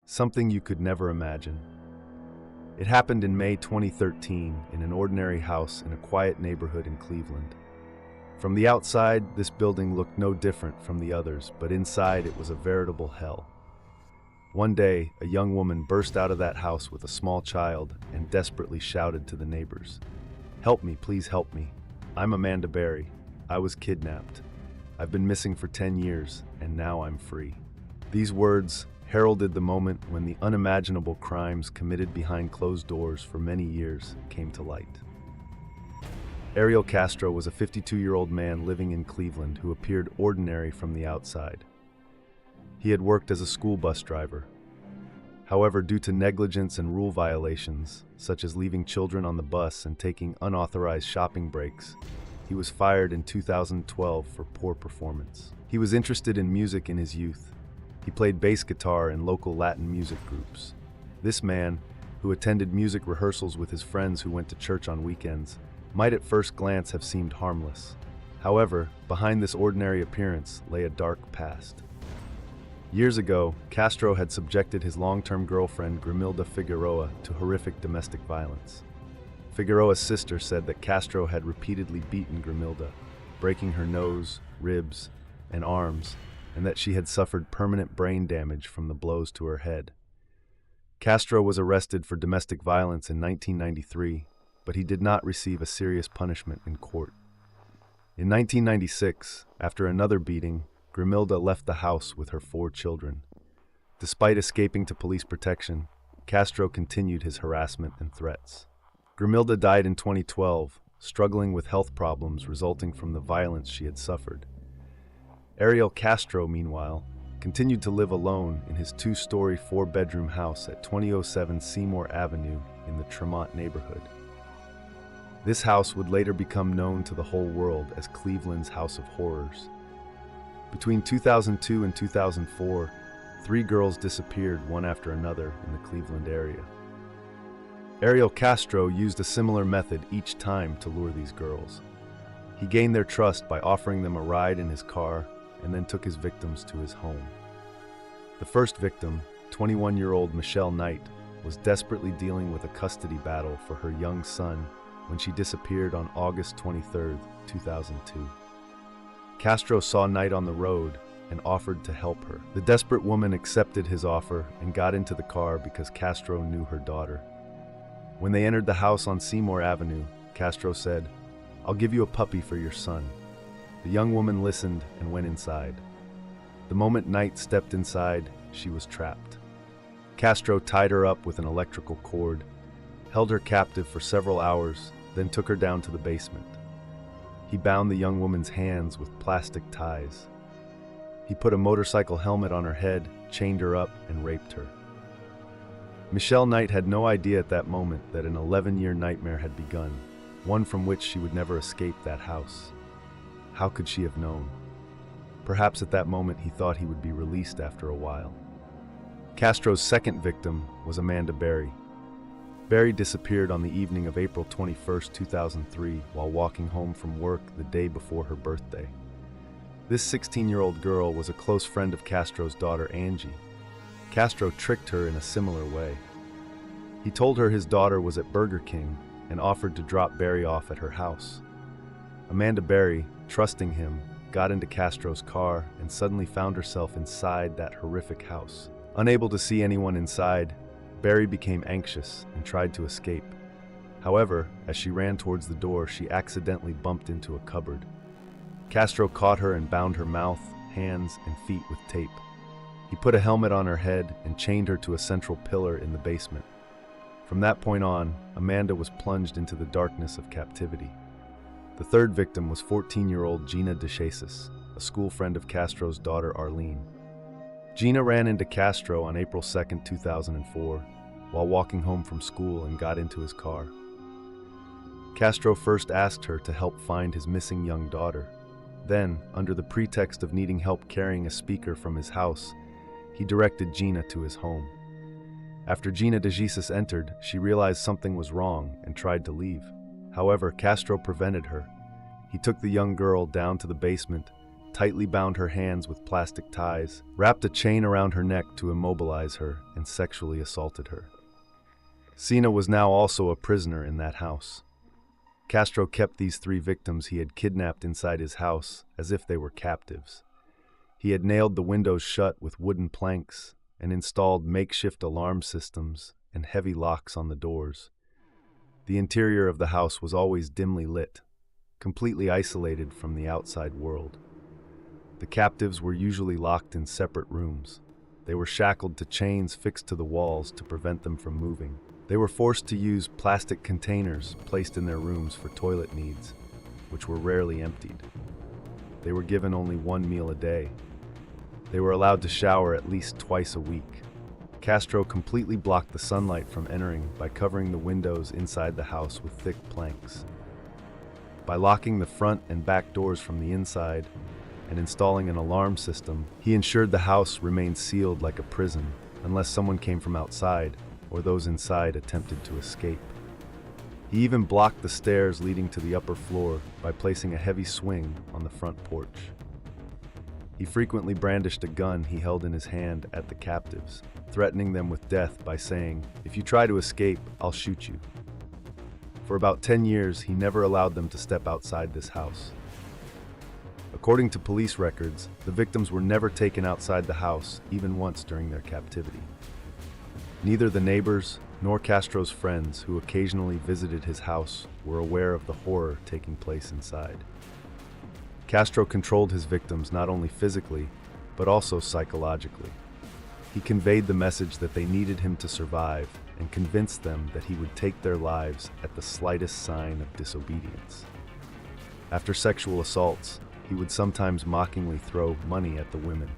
something you could never imagine. It happened in May 2013 in an ordinary house in a quiet neighborhood in Cleveland. From the outside, this building looked no different from the others, but inside it was a veritable hell. One day, a young woman burst out of that house with a small child and desperately shouted to the neighbors, "Help me, please help me. I'm Amanda Berry. I was kidnapped. I've been missing for 10 years, and now I'm free." These words heralded the moment when the unimaginable crimes committed behind closed doors for many years came to light. Ariel Castro was a 52-year-old man living in Cleveland who appeared ordinary from the outside. He had worked as a school bus driver. However, due to negligence and rule violations, such as leaving children on the bus and taking unauthorized shopping breaks, he was fired in 2012 for poor performance. He was interested in music in his youth. He played bass guitar in local Latin music groups. This man, who attended music rehearsals with his friends who went to church on weekends, might at first glance have seemed harmless. However, behind this ordinary appearance lay a dark past. Years ago, Castro had subjected his long-term girlfriend Grimilda Figueroa to horrific domestic violence. Figueroa's sister said that Castro had repeatedly beaten Grimilda, breaking her nose, ribs, and arms, and that she had suffered permanent brain damage from the blows to her head. Castro was arrested for domestic violence in 1993, but he did not receive a serious punishment in court. In 1996, after another beating, Grimilda left the house with her 4 children. Despite escaping to police protection, Castro continued his harassment and threats. Grimilda died in 2012, struggling with health problems resulting from the violence she had suffered. Ariel Castro, meanwhile, continued to live alone in his 2-story, 4-bedroom house at 2007 Seymour Avenue in the Tremont neighborhood. This house would later become known to the whole world as Cleveland's House of Horrors. Between 2002 and 2004, 3 girls disappeared one after another in the Cleveland area. Ariel Castro used a similar method each time to lure these girls. He gained their trust by offering them a ride in his car and then took his victims to his home. The first victim, 21-year-old Michelle Knight, was desperately dealing with a custody battle for her young son when she disappeared on August 23, 2002. Castro saw Knight on the road and offered to help her. The desperate woman accepted his offer and got into the car because Castro knew her daughter. When they entered the house on Seymour Avenue, Castro said, "I'll give you a puppy for your son." The young woman listened and went inside. The moment Knight stepped inside, she was trapped. Castro tied her up with an electrical cord, held her captive for several hours, then took her down to the basement. He bound the young woman's hands with plastic ties. He put a motorcycle helmet on her head, chained her up, and raped her. Michelle Knight had no idea at that moment that an 11-year nightmare had begun, one from which she would never escape that house. How could she have known? Perhaps at that moment he thought he would be released after a while. Castro's second victim was Amanda Berry. Berry disappeared on the evening of April 21, 2003, while walking home from work the day before her birthday. This 16-year-old girl was a close friend of Castro's daughter, Angie. Castro tricked her in a similar way. He told her his daughter was at Burger King and offered to drop Berry off at her house. Amanda Berry, trusting him, got into Castro's car and suddenly found herself inside that horrific house. Unable to see anyone inside, Berry became anxious and tried to escape. However, as she ran towards the door, she accidentally bumped into a cupboard. Castro caught her and bound her mouth, hands, and feet with tape. He put a helmet on her head and chained her to a central pillar in the basement. From that point on, Amanda was plunged into the darkness of captivity. The third victim was 14-year-old Gina DeJesus, a school friend of Castro's daughter Arlene. Gina ran into Castro on April 2, 2004, while walking home from school and got into his car. Castro first asked her to help find his missing young daughter. Then, under the pretext of needing help carrying a speaker from his house, he directed Gina to his home. After Gina DeJesus entered, she realized something was wrong and tried to leave. However, Castro prevented her. He took the young girl down to the basement, tightly bound her hands with plastic ties, wrapped a chain around her neck to immobilize her, and sexually assaulted her. Sina was now also a prisoner in that house. Castro kept these 3 victims he had kidnapped inside his house as if they were captives. He had nailed the windows shut with wooden planks and installed makeshift alarm systems and heavy locks on the doors. The interior of the house was always dimly lit, completely isolated from the outside world. The captives were usually locked in separate rooms. They were shackled to chains fixed to the walls to prevent them from moving. They were forced to use plastic containers placed in their rooms for toilet needs, which were rarely emptied. They were given only 1 meal a day. They were allowed to shower at least twice a week. Castro completely blocked the sunlight from entering by covering the windows inside the house with thick planks. By locking the front and back doors from the inside and installing an alarm system, he ensured the house remained sealed like a prison unless someone came from outside or those inside attempted to escape. He even blocked the stairs leading to the upper floor by placing a heavy swing on the front porch. He frequently brandished a gun he held in his hand at the captives, threatening them with death by saying, "If you try to escape, I'll shoot you." For about 10 years, he never allowed them to step outside this house. According to police records, the victims were never taken outside the house, even once during their captivity. Neither the neighbors nor Castro's friends who occasionally visited his house were aware of the horror taking place inside. Castro controlled his victims not only physically, but also psychologically. He conveyed the message that they needed him to survive and convinced them that he would take their lives at the slightest sign of disobedience. After sexual assaults, he would sometimes mockingly throw money at the women.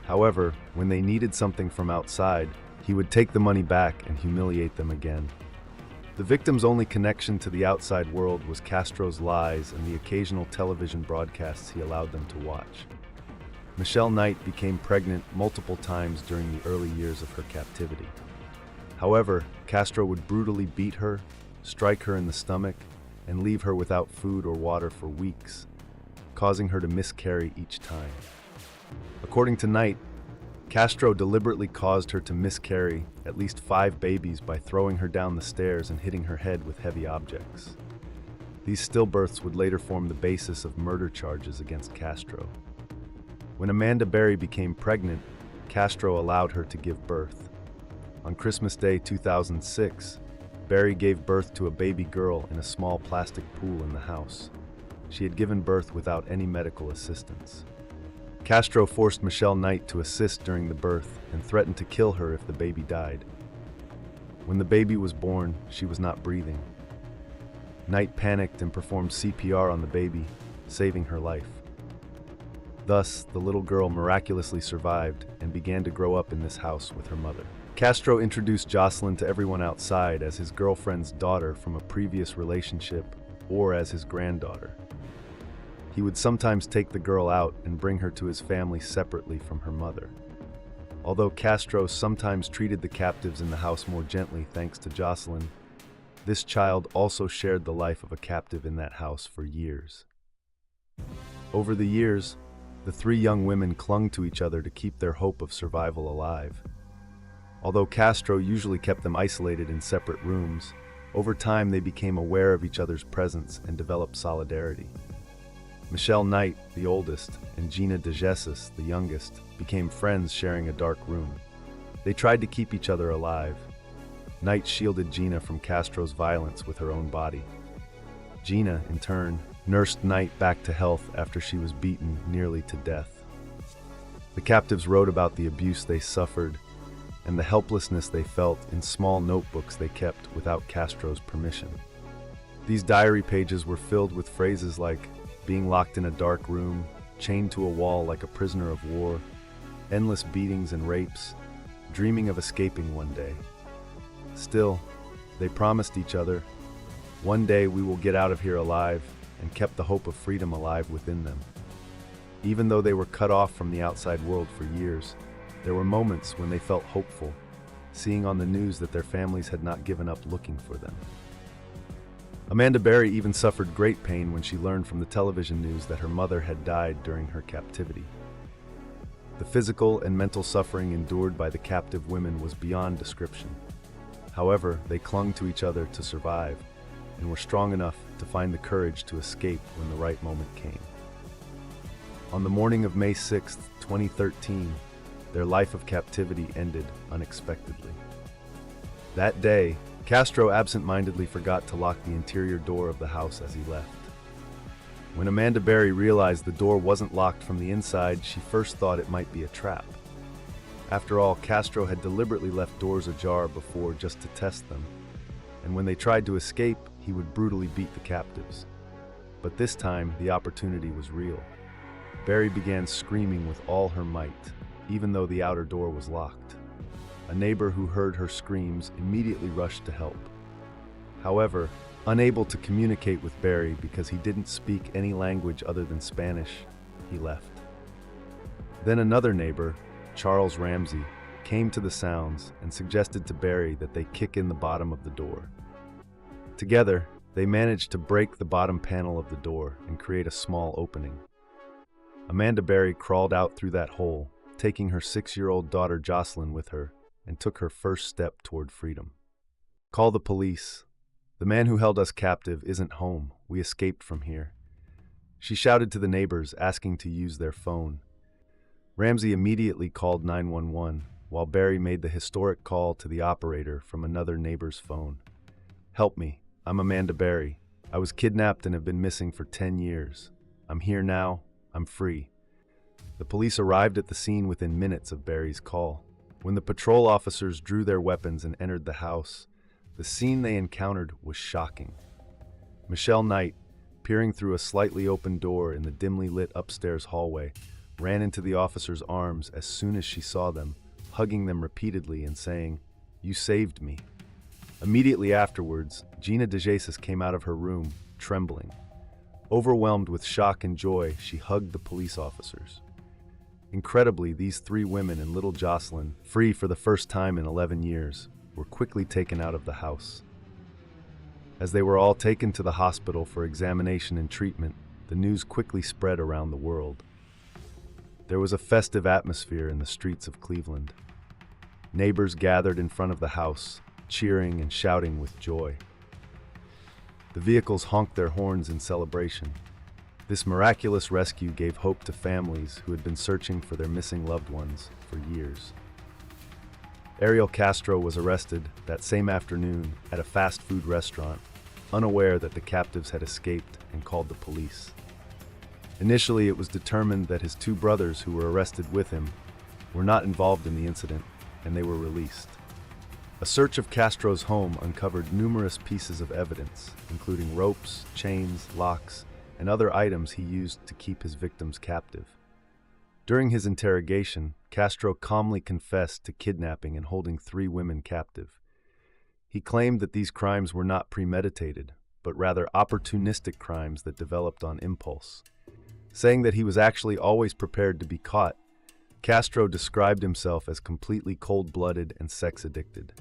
However, when they needed something from outside, he would take the money back and humiliate them again. The victims' only connection to the outside world was Castro's lies and the occasional television broadcasts he allowed them to watch. Michelle Knight became pregnant multiple times during the early years of her captivity. However, Castro would brutally beat her, strike her in the stomach, and leave her without food or water for weeks, causing her to miscarry each time. According to Knight, Castro deliberately caused her to miscarry at least 5 babies by throwing her down the stairs and hitting her head with heavy objects. These stillbirths would later form the basis of murder charges against Castro. When Amanda Berry became pregnant, Castro allowed her to give birth. On Christmas Day 2006, Berry gave birth to a baby girl in a small plastic pool in the house. She had given birth without any medical assistance. Castro forced Michelle Knight to assist during the birth and threatened to kill her if the baby died. When the baby was born, she was not breathing. Knight panicked and performed CPR on the baby, saving her life. Thus, the little girl miraculously survived and began to grow up in this house with her mother. Castro introduced Jocelyn to everyone outside as his girlfriend's daughter from a previous relationship or as his granddaughter. He would sometimes take the girl out and bring her to his family separately from her mother. Although Castro sometimes treated the captives in the house more gently thanks to Jocelyn, this child also shared the life of a captive in that house for years. Over the years, the 3 young women clung to each other to keep their hope of survival alive. Although Castro usually kept them isolated in separate rooms, over time they became aware of each other's presence and developed solidarity. Michelle Knight, the oldest, and Gina DeJesus, the youngest, became friends sharing a dark room. They tried to keep each other alive. Knight shielded Gina from Castro's violence with her own body. Gina, in turn, nursed Knight back to health after she was beaten nearly to death. The captives wrote about the abuse they suffered and the helplessness they felt in small notebooks they kept without Castro's permission. These diary pages were filled with phrases like being locked in a dark room, chained to a wall like a prisoner of war, endless beatings and rapes, dreaming of escaping one day. Still, they promised each other, "One day we will get out of here alive," and kept the hope of freedom alive within them. Even though they were cut off from the outside world for years, there were moments when they felt hopeful, seeing on the news that their families had not given up looking for them. Amanda Berry even suffered great pain when she learned from the television news that her mother had died during her captivity. The physical and mental suffering endured by the captive women was beyond description. However, they clung to each other to survive and were strong enough to find the courage to escape when the right moment came. On the morning of May 6, 2013, their life of captivity ended unexpectedly. That day, Castro absent-mindedly forgot to lock the interior door of the house as he left. When Amanda Berry realized the door wasn't locked from the inside, she first thought it might be a trap. After all, Castro had deliberately left doors ajar before just to test them, and when they tried to escape, he would brutally beat the captives. But this time, the opportunity was real. Berry began screaming with all her might, even though the outer door was locked. A neighbor who heard her screams immediately rushed to help. However, unable to communicate with Berry because he didn't speak any language other than Spanish, he left. Then another neighbor, Charles Ramsey, came to the sounds and suggested to Berry that they kick in the bottom of the door. Together, they managed to break the bottom panel of the door and create a small opening. Amanda Berry crawled out through that hole, taking her 6-year-old daughter Jocelyn with her, and took her first step toward freedom. "Call the police. The man who held us captive isn't home. We escaped from here." She shouted to the neighbors, asking to use their phone. Ramsey immediately called 911, while Berry made the historic call to the operator from another neighbor's phone. "Help me. I'm Amanda Berry. I was kidnapped and have been missing for 10 years. I'm here now. I'm free." The police arrived at the scene within minutes of Berry's call. When the patrol officers drew their weapons and entered the house, the scene they encountered was shocking. Michelle Knight, peering through a slightly open door in the dimly lit upstairs hallway, ran into the officers' arms as soon as she saw them, hugging them repeatedly and saying, "You saved me." Immediately afterwards, Gina DeJesus came out of her room, trembling. Overwhelmed with shock and joy, she hugged the police officers. Incredibly, these 3 women and little Jocelyn, free for the first time in 11 years, were quickly taken out of the house. As they were all taken to the hospital for examination and treatment, the news quickly spread around the world. There was a festive atmosphere in the streets of Cleveland. Neighbors gathered in front of the house, cheering and shouting with joy. The vehicles honked their horns in celebration. This miraculous rescue gave hope to families who had been searching for their missing loved ones for years. Ariel Castro was arrested that same afternoon at a fast food restaurant, unaware that the captives had escaped, and called the police. Initially, it was determined that his 2 brothers who were arrested with him were not involved in the incident, and they were released. A search of Castro's home uncovered numerous pieces of evidence, including ropes, chains, locks, and other items he used to keep his victims captive. During his interrogation, Castro calmly confessed to kidnapping and holding 3 women captive. He claimed that these crimes were not premeditated, but rather opportunistic crimes that developed on impulse. Saying that he was actually always prepared to be caught, Castro described himself as completely cold-blooded and sex-addicted.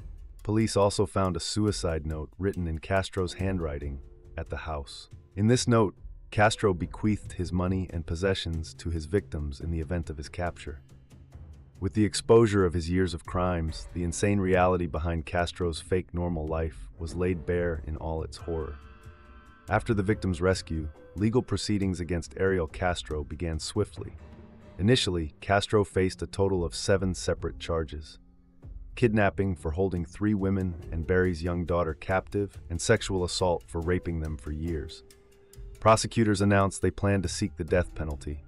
Police also found a suicide note written in Castro's handwriting at the house. In this note, Castro bequeathed his money and possessions to his victims in the event of his capture. With the exposure of his years of crimes, the insane reality behind Castro's fake normal life was laid bare in all its horror. After the victim's rescue, legal proceedings against Ariel Castro began swiftly. Initially, Castro faced a total of 7 separate charges: kidnapping for holding 3 women and Berry's young daughter captive, and sexual assault for raping them for years. Prosecutors announced they planned to seek the death penalty,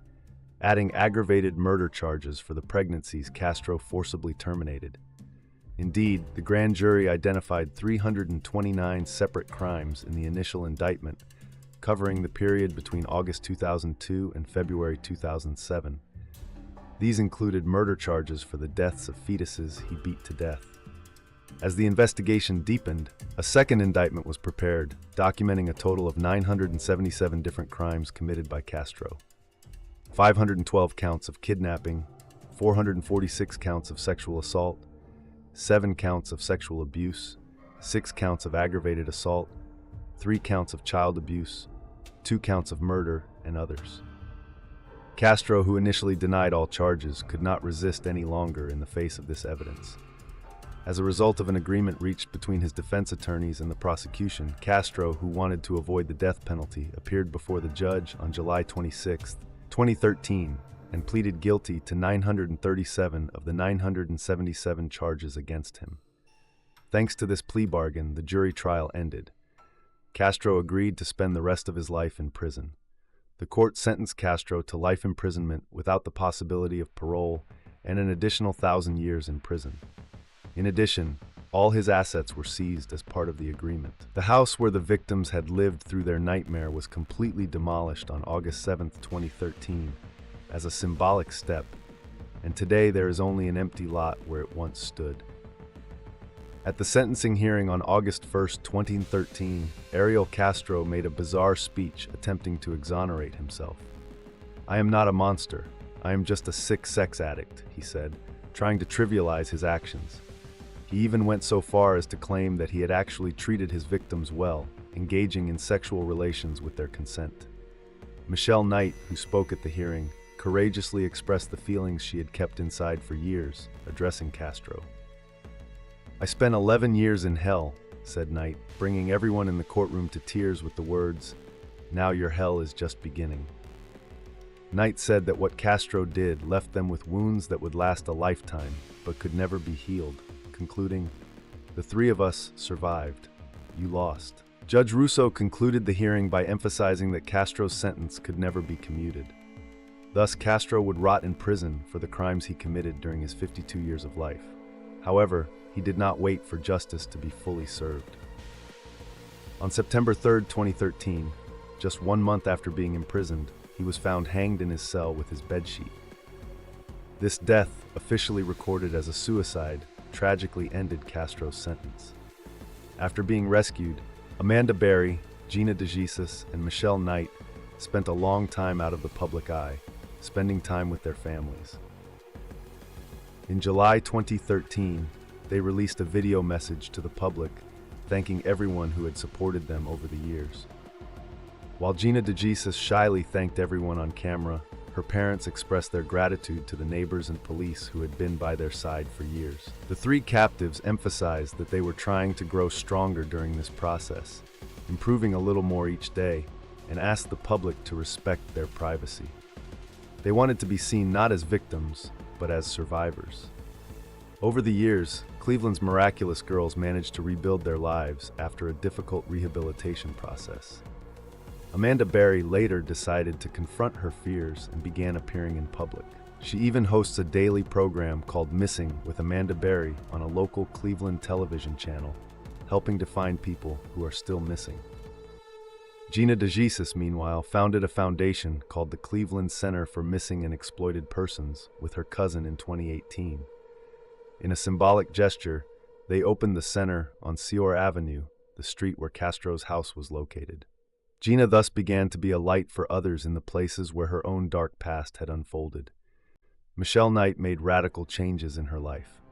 adding aggravated murder charges for the pregnancies Castro forcibly terminated. Indeed, the grand jury identified 329 separate crimes in the initial indictment, covering the period between August 2002 and February 2007. These included murder charges for the deaths of fetuses he beat to death. As the investigation deepened, a second indictment was prepared, documenting a total of 977 different crimes committed by Castro. 512 counts of kidnapping, 446 counts of sexual assault, 7 counts of sexual abuse, 6 counts of aggravated assault, 3 counts of child abuse, 2 counts of murder, and others. Castro, who initially denied all charges, could not resist any longer in the face of this evidence. As a result of an agreement reached between his defense attorneys and the prosecution, Castro, who wanted to avoid the death penalty, appeared before the judge on July 26, 2013, and pleaded guilty to 937 of the 977 charges against him. Thanks to this plea bargain, the jury trial ended. Castro agreed to spend the rest of his life in prison. The court sentenced Castro to life imprisonment without the possibility of parole and an additional 1,000 years in prison. In addition, all his assets were seized as part of the agreement. The house where the victims had lived through their nightmare was completely demolished on August 7, 2013, as a symbolic step, and today there is only an empty lot where it once stood. At the sentencing hearing on August 1, 2013, Ariel Castro made a bizarre speech attempting to exonerate himself. "I am not a monster. I am just a sick sex addict," he said, trying to trivialize his actions. He even went so far as to claim that he had actually treated his victims well, engaging in sexual relations with their consent. Michelle Knight, who spoke at the hearing, courageously expressed the feelings she had kept inside for years, addressing Castro. "I spent 11 years in hell," said Knight, bringing everyone in the courtroom to tears with the words, "Now your hell is just beginning." Knight said that what Castro did left them with wounds that would last a lifetime, but could never be healed, concluding, "The 3 of us survived. You lost." Judge Russo concluded the hearing by emphasizing that Castro's sentence could never be commuted. Thus, Castro would rot in prison for the crimes he committed during his 52 years of life. However, he did not wait for justice to be fully served. On September 3, 2013, just 1 month after being imprisoned, he was found hanged in his cell with his bedsheet. This death, officially recorded as a suicide, tragically ended Castro's sentence. After being rescued, Amanda Berry, Gina DeJesus, and Michelle Knight spent a long time out of the public eye, spending time with their families. In July 2013, they released a video message to the public, thanking everyone who had supported them over the years. While Gina DeJesus shyly thanked everyone on camera, her parents expressed their gratitude to the neighbors and police who had been by their side for years. The 3 captives emphasized that they were trying to grow stronger during this process, improving a little more each day, and asked the public to respect their privacy. They wanted to be seen not as victims, but as survivors. Over the years, Cleveland's miraculous girls managed to rebuild their lives after a difficult rehabilitation process. Amanda Berry later decided to confront her fears and began appearing in public. She even hosts a daily program called Missing with Amanda Berry on a local Cleveland television channel, helping to find people who are still missing. Gina DeJesus, meanwhile, founded a foundation called the Cleveland Center for Missing and Exploited Persons with her cousin in 2018. In a symbolic gesture, they opened the center on Seor Avenue, the street where Castro's house was located. Gina thus began to be a light for others in the places where her own dark past had unfolded. Michelle Knight made radical changes in her life.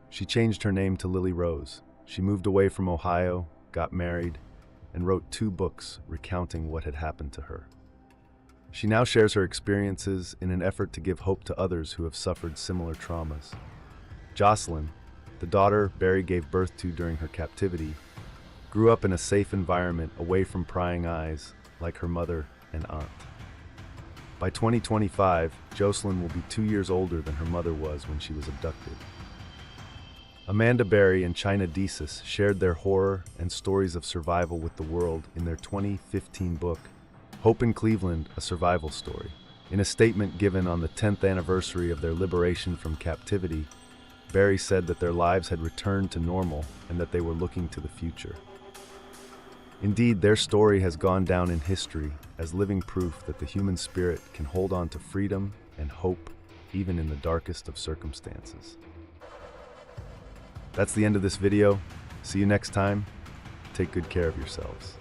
She changed her name to Lily Rose. She moved away from Ohio, got married, and wrote 2 books recounting what had happened to her. She now shares her experiences in an effort to give hope to others who have suffered similar traumas. Jocelyn, the daughter Berry gave birth to during her captivity, grew up in a safe environment away from prying eyes like her mother and aunt. By 2025, Jocelyn will be 2 years older than her mother was when she was abducted. Amanda Berry and Gina DeJesus shared their horror and stories of survival with the world in their 2015 book, Hope in Cleveland, A Survival Story. In a statement given on the 10th anniversary of their liberation from captivity, Berry said that their lives had returned to normal and that they were looking to the future. Indeed, their story has gone down in history as living proof that the human spirit can hold on to freedom and hope even in the darkest of circumstances. That's the end of this video. See you next time. Take good care of yourselves.